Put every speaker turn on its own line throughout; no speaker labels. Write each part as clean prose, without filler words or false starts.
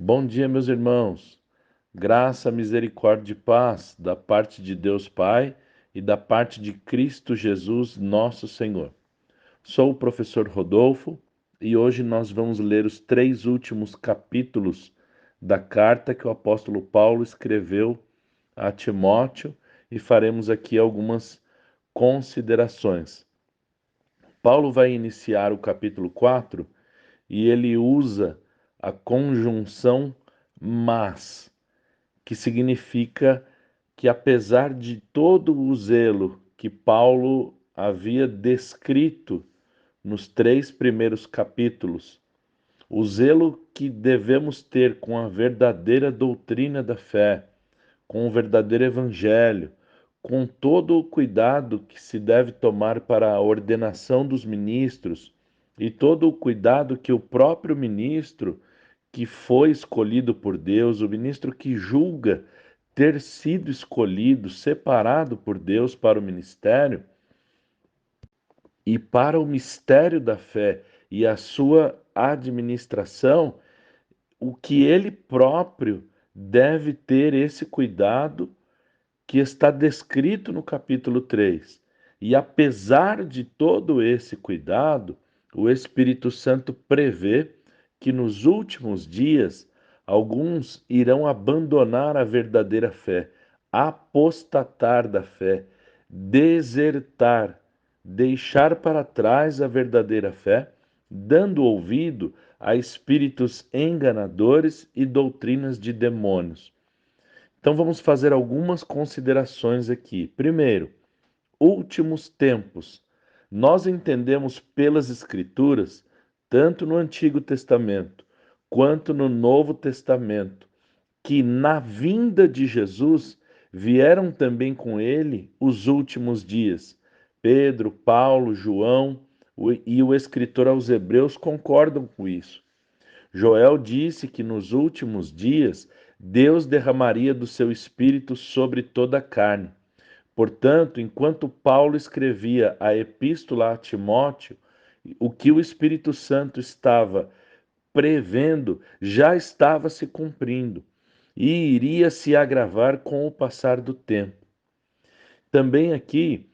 Bom dia, meus irmãos. Graça, misericórdia e paz da parte de Deus Pai e da parte de Cristo Jesus, nosso Senhor. Sou o professor Rodolfo e hoje nós vamos ler os 3 últimos capítulos da carta que o apóstolo Paulo escreveu a Timóteo e faremos aqui algumas considerações. Paulo vai iniciar o capítulo 4 e ele usa a conjunção mas, que significa que apesar de todo o zelo que Paulo havia descrito nos 3 primeiros capítulos, o zelo que devemos ter com a verdadeira doutrina da fé, com o verdadeiro evangelho, com todo o cuidado que se deve tomar para a ordenação dos ministros e todo o cuidado que o próprio ministro que foi escolhido por Deus, o ministro que julga ter sido escolhido, separado por Deus para o ministério e para o mistério da fé e a sua administração, o que ele próprio deve ter esse cuidado que está descrito no capítulo 3. E apesar de todo esse cuidado, o Espírito Santo prevê que nos últimos dias alguns irão abandonar a verdadeira fé, apostatar da fé, desertar, deixar para trás a verdadeira fé, dando ouvido a espíritos enganadores e doutrinas de demônios. Então vamos fazer algumas considerações aqui. Primeiro, últimos tempos. Nós entendemos pelas Escrituras, tanto no Antigo Testamento quanto no Novo Testamento, que na vinda de Jesus vieram também com ele os últimos dias. Pedro, Paulo, João e o escritor aos Hebreus concordam com isso. Joel disse que nos últimos dias Deus derramaria do seu espírito sobre toda a carne. Portanto, enquanto Paulo escrevia a epístola a Timóteo, o que o Espírito Santo estava prevendo já estava se cumprindo e iria se agravar com o passar do tempo. Também aqui,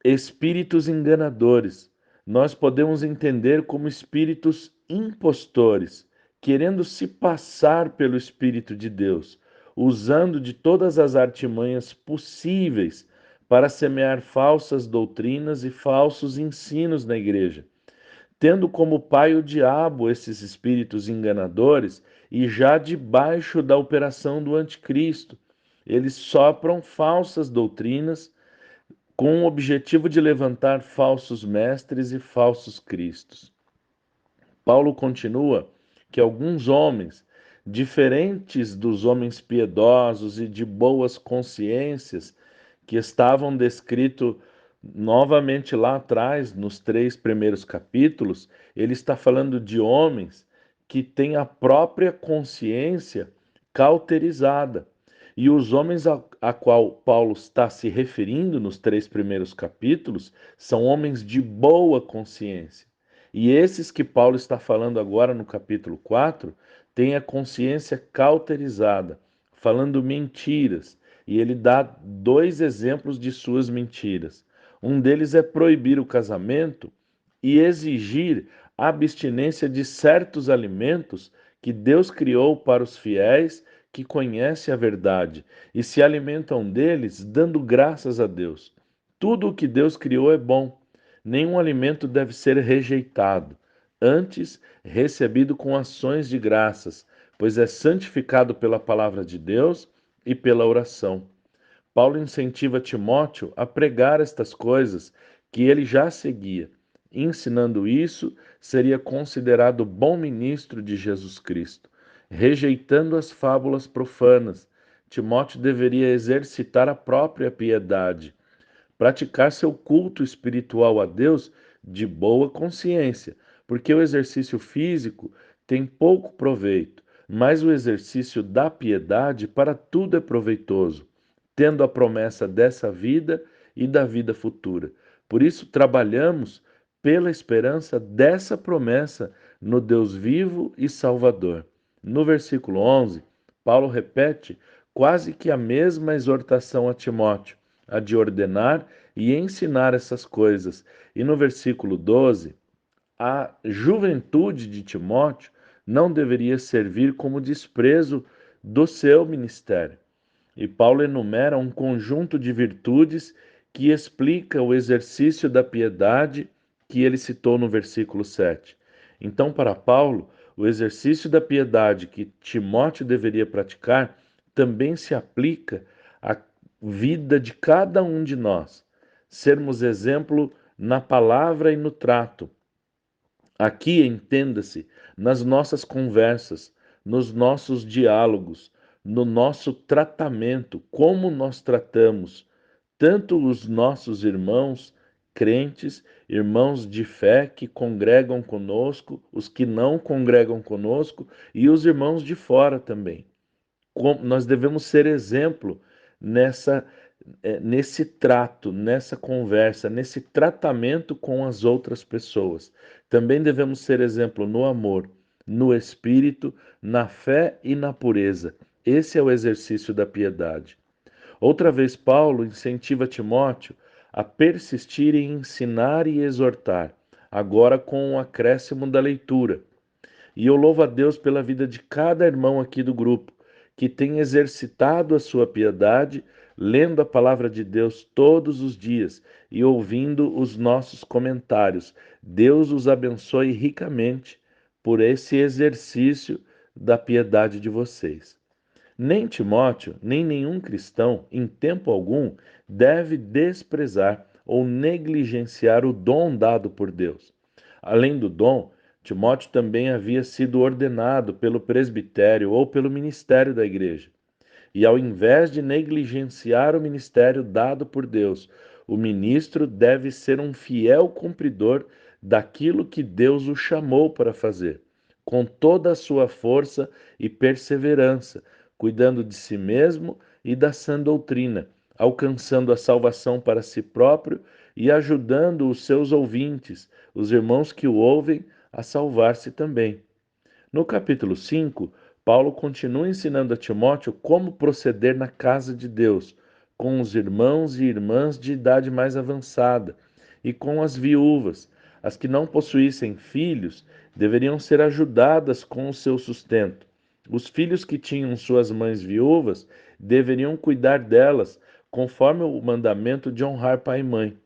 espíritos enganadores. Nós podemos entender como espíritos impostores, querendo se passar pelo Espírito de Deus, usando de todas as artimanhas possíveis para semear falsas doutrinas e falsos ensinos na igreja, tendo como pai o diabo esses espíritos enganadores e já debaixo da operação do anticristo. Eles sopram falsas doutrinas com o objetivo de levantar falsos mestres e falsos cristos. Paulo continua que alguns homens, diferentes dos homens piedosos e de boas consciências que estavam descritos novamente lá atrás, nos 3 primeiros capítulos, ele está falando de homens que têm a própria consciência cauterizada. E os homens a qual Paulo está se referindo nos 3 primeiros capítulos são homens de boa consciência. E esses que Paulo está falando agora no capítulo 4 têm a consciência cauterizada, falando mentiras. E ele dá 2 exemplos de suas mentiras. Um deles é proibir o casamento e exigir a abstinência de certos alimentos que Deus criou para os fiéis que conhecem a verdade e se alimentam deles dando graças a Deus. Tudo o que Deus criou é bom. Nenhum alimento deve ser rejeitado, antes recebido com ações de graças, pois é santificado pela palavra de Deus e pela oração. Paulo incentiva Timóteo a pregar estas coisas que ele já seguia. Ensinando isso, seria considerado bom ministro de Jesus Cristo. Rejeitando as fábulas profanas, Timóteo deveria exercitar a própria piedade, praticar seu culto espiritual a Deus de boa consciência, porque o exercício físico tem pouco proveito, mas o exercício da piedade para tudo é proveitoso, tendo a promessa dessa vida e da vida futura. Por isso, trabalhamos pela esperança dessa promessa no Deus vivo e Salvador. No versículo 11, Paulo repete quase que a mesma exortação a Timóteo, a de ordenar e ensinar essas coisas. E no versículo 12, a juventude de Timóteo não deveria servir como desprezo do seu ministério. E Paulo enumera um conjunto de virtudes que explica o exercício da piedade que ele citou no versículo 7. Então, para Paulo, o exercício da piedade que Timóteo deveria praticar também se aplica à vida de cada um de nós. Sermos exemplo na palavra e no trato. Aqui, entenda-se, nas nossas conversas, nos nossos diálogos, no nosso tratamento, como nós tratamos tanto os nossos irmãos crentes, irmãos de fé que congregam conosco, os que não congregam conosco e os irmãos de fora também. Nós devemos ser exemplo nessa nesse trato, nessa conversa, nesse tratamento com as outras pessoas. Também devemos ser exemplo no amor, no espírito, na fé e na pureza. Esse é o exercício da piedade. Outra vez, Paulo incentiva Timóteo a persistir em ensinar e exortar, agora com o acréscimo da leitura. E eu louvo a Deus pela vida de cada irmão aqui do grupo, que tem exercitado a sua piedade, lendo a palavra de Deus todos os dias e ouvindo os nossos comentários. Deus os abençoe ricamente por esse exercício da piedade de vocês. Nem Timóteo, nem nenhum cristão, em tempo algum, deve desprezar ou negligenciar o dom dado por Deus. Além do dom, Timóteo também havia sido ordenado pelo presbitério ou pelo ministério da igreja. E ao invés de negligenciar o ministério dado por Deus, o ministro deve ser um fiel cumpridor daquilo que Deus o chamou para fazer, com toda a sua força e perseverança, cuidando de si mesmo e da sã doutrina, alcançando a salvação para si próprio e ajudando os seus ouvintes, os irmãos que o ouvem, a salvar-se também. No capítulo 5, Paulo continua ensinando a Timóteo como proceder na casa de Deus, com os irmãos e irmãs de idade mais avançada e com as viúvas. As que não possuíssem filhos deveriam ser ajudadas com o seu sustento. Os filhos que tinham suas mães viúvas deveriam cuidar delas, conforme o mandamento de honrar pai e mãe.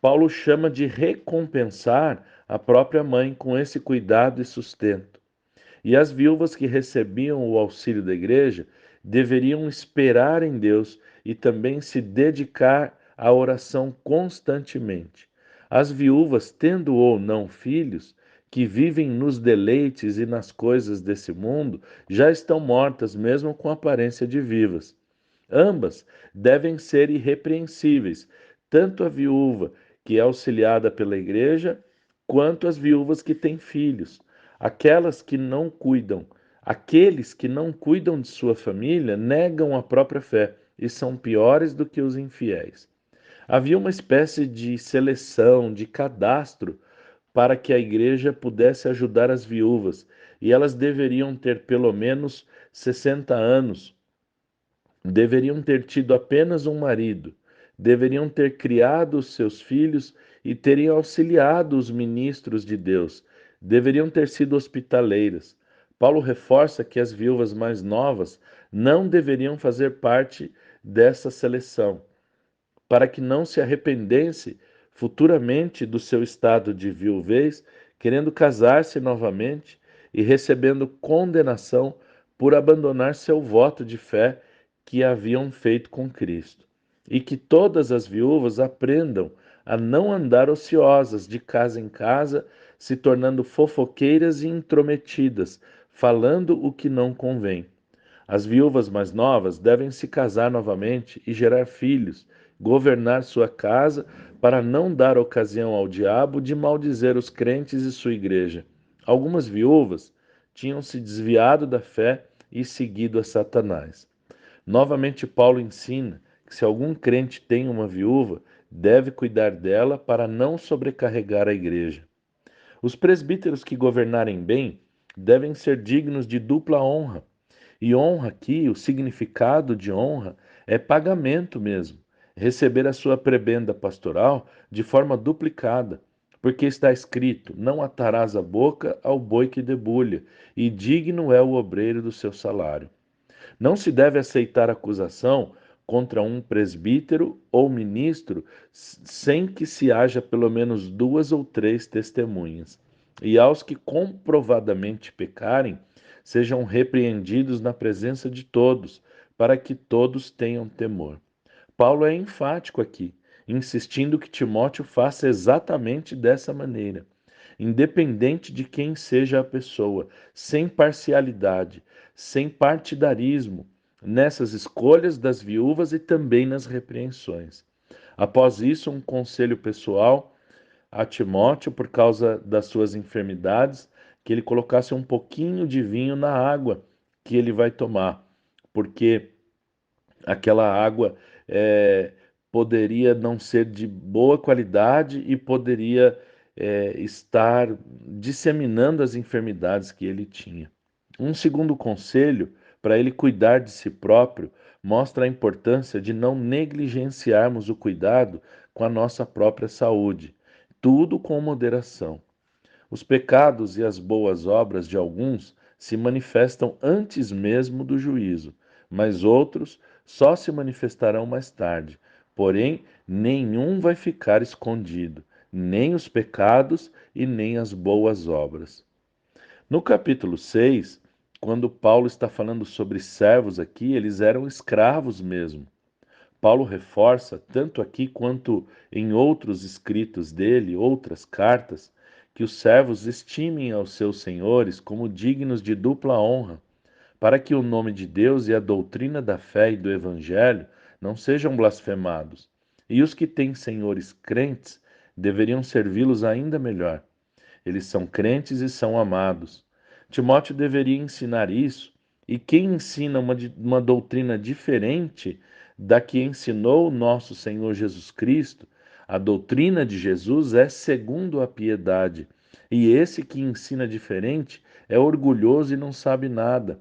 Paulo chama de recompensar a própria mãe com esse cuidado e sustento. E as viúvas que recebiam o auxílio da igreja deveriam esperar em Deus e também se dedicar à oração constantemente. As viúvas, tendo ou não filhos, que vivem nos deleites e nas coisas desse mundo, já estão mortas, mesmo com aparência de vivas. Ambas devem ser irrepreensíveis, tanto a viúva que é auxiliada pela igreja, quanto as viúvas que têm filhos. Aquelas que não cuidam, aqueles que não cuidam de sua família negam a própria fé e são piores do que os infiéis. Havia uma espécie de seleção, de cadastro para que a igreja pudesse ajudar as viúvas, e elas deveriam ter pelo menos 60 anos, deveriam ter tido apenas um marido, deveriam ter criado os seus filhos e terem auxiliado os ministros de Deus, deveriam ter sido hospitaleiras. Paulo reforça que as viúvas mais novas não deveriam fazer parte dessa seleção, para que não se arrependesse futuramente do seu estado de viuvez, querendo casar-se novamente e recebendo condenação por abandonar seu voto de fé que haviam feito com Cristo. E que todas as viúvas aprendam a não andar ociosas de casa em casa, se tornando fofoqueiras e intrometidas, falando o que não convém. As viúvas mais novas devem se casar novamente e gerar filhos, governar sua casa, para não dar ocasião ao diabo de maldizer os crentes e sua igreja. Algumas viúvas tinham se desviado da fé e seguido a Satanás. Novamente, Paulo ensina que se algum crente tem uma viúva, deve cuidar dela para não sobrecarregar a igreja. Os presbíteros que governarem bem devem ser dignos de dupla honra. E honra aqui, o significado de honra é pagamento mesmo. Receber a sua prebenda pastoral de forma duplicada, porque está escrito: não atarás a boca ao boi que debulha, e digno é o obreiro do seu salário. Não se deve aceitar acusação contra um presbítero ou ministro sem que se haja pelo menos duas ou três testemunhas. E aos que comprovadamente pecarem, sejam repreendidos na presença de todos, para que todos tenham temor. Paulo é enfático aqui, insistindo que Timóteo faça exatamente dessa maneira, independente de quem seja a pessoa, sem parcialidade, sem partidarismo, nessas escolhas das viúvas e também nas repreensões. Após isso, um conselho pessoal a Timóteo, por causa das suas enfermidades, que ele colocasse um pouquinho de vinho na água que ele vai tomar, porque aquela água é, poderia não ser de boa qualidade e poderia estar disseminando as enfermidades que ele tinha. Um segundo conselho para ele cuidar de si próprio mostra a importância de não negligenciarmos o cuidado com a nossa própria saúde, tudo com moderação. Os pecados e as boas obras de alguns se manifestam antes mesmo do juízo, mas outros só se manifestarão mais tarde. Porém, nenhum vai ficar escondido, nem os pecados e nem as boas obras. No capítulo 6, quando Paulo está falando sobre servos aqui, eles eram escravos mesmo. Paulo reforça, tanto aqui quanto em outros escritos dele, outras cartas, que os servos estimem aos seus senhores como dignos de dupla honra, para que o nome de Deus e a doutrina da fé e do Evangelho não sejam blasfemados. E os que têm senhores crentes deveriam servi-los ainda melhor. Eles são crentes e são amados. Timóteo deveria ensinar isso, e quem ensina uma doutrina diferente da que ensinou o nosso Senhor Jesus Cristo, a doutrina de Jesus é segundo a piedade. E esse que ensina diferente é orgulhoso e não sabe nada.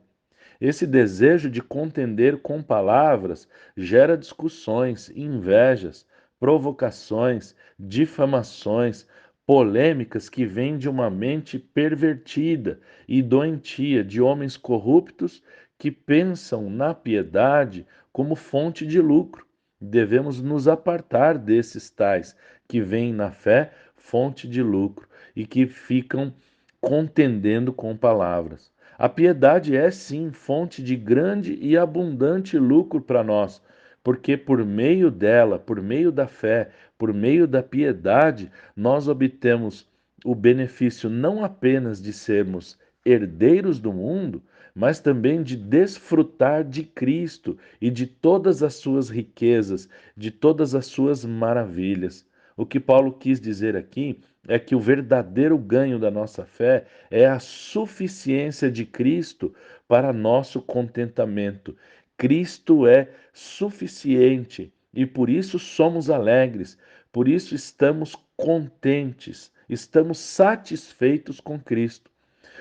Esse desejo de contender com palavras gera discussões, invejas, provocações, difamações, polêmicas que vêm de uma mente pervertida e doentia, de homens corruptos que pensam na piedade como fonte de lucro. Devemos nos apartar desses tais que veem na fé fonte de lucro e que ficam contendendo com palavras. A piedade é sim fonte de grande e abundante lucro para nós, porque por meio dela, por meio da fé, por meio da piedade, nós obtemos o benefício não apenas de sermos herdeiros do mundo, mas também de desfrutar de Cristo e de todas as suas riquezas, de todas as suas maravilhas. O que Paulo quis dizer aqui é que o verdadeiro ganho da nossa fé é a suficiência de Cristo para nosso contentamento. Cristo é suficiente e por isso somos alegres, por isso estamos contentes, estamos satisfeitos com Cristo.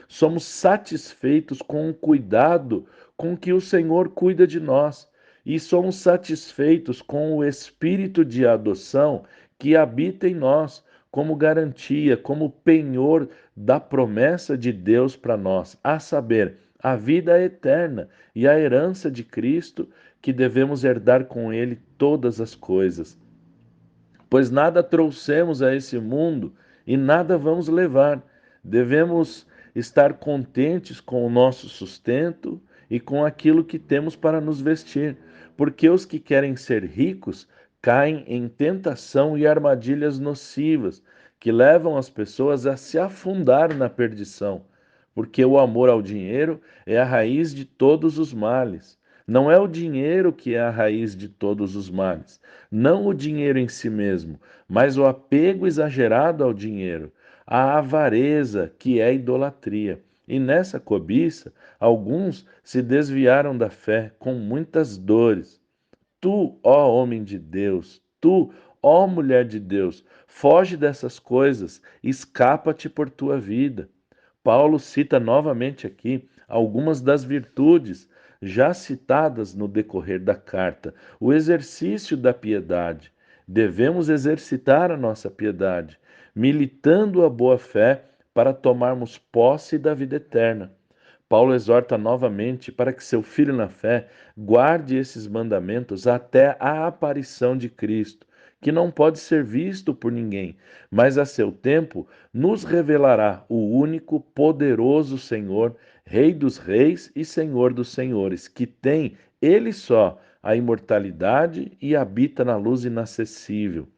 Somos satisfeitos com o cuidado com que o Senhor cuida de nós e somos satisfeitos com o espírito de adoção que habita em nós, como garantia, como penhor da promessa de Deus para nós, a saber, a vida eterna e a herança de Cristo, que devemos herdar com Ele todas as coisas. Pois nada trouxemos a esse mundo e nada vamos levar. Devemos estar contentes com o nosso sustento e com aquilo que temos para nos vestir, porque os que querem ser ricos caem em tentação e armadilhas nocivas que levam as pessoas a se afundar na perdição, porque o amor ao dinheiro é a raiz de todos os males. Não é o dinheiro que é a raiz de todos os males, não o dinheiro em si mesmo, mas o apego exagerado ao dinheiro, a avareza, que é idolatria. E nessa cobiça, alguns se desviaram da fé com muitas dores. Tu, ó homem de Deus, tu, ó mulher de Deus, foge dessas coisas, escapa-te por tua vida. Paulo cita novamente aqui algumas das virtudes já citadas no decorrer da carta. O exercício da piedade. Devemos exercitar a nossa piedade, militando a boa fé para tomarmos posse da vida eterna. Paulo exorta novamente para que seu filho na fé guarde esses mandamentos até a aparição de Cristo, que não pode ser visto por ninguém, mas a seu tempo nos revelará o único poderoso Senhor, Rei dos reis e Senhor dos senhores, que tem, ele só, a imortalidade e habita na luz inacessível.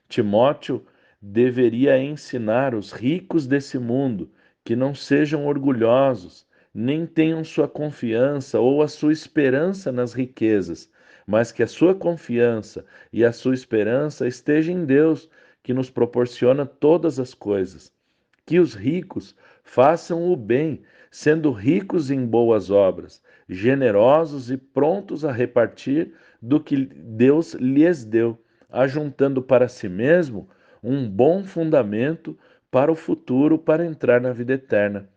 Timóteo deveria ensinar os ricos desse mundo que não sejam orgulhosos, nem tenham sua confiança ou a sua esperança nas riquezas, mas que a sua confiança e a sua esperança estejam em Deus, que nos proporciona todas as coisas. Que os ricos façam o bem, sendo ricos em boas obras, generosos e prontos a repartir do que Deus lhes deu, ajuntando para si mesmo um bom fundamento para o futuro, para entrar na vida eterna.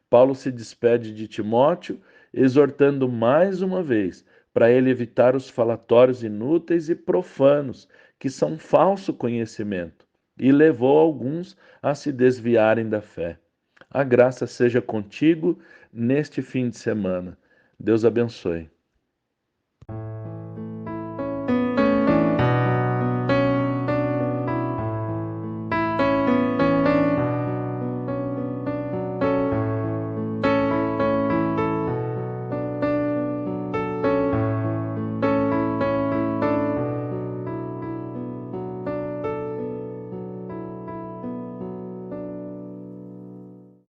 Paulo se despede de Timóteo, exortando mais uma vez para ele evitar os falatórios inúteis e profanos, que são falso conhecimento, e levou alguns a se desviarem da fé. A graça seja contigo neste fim de semana. Deus abençoe.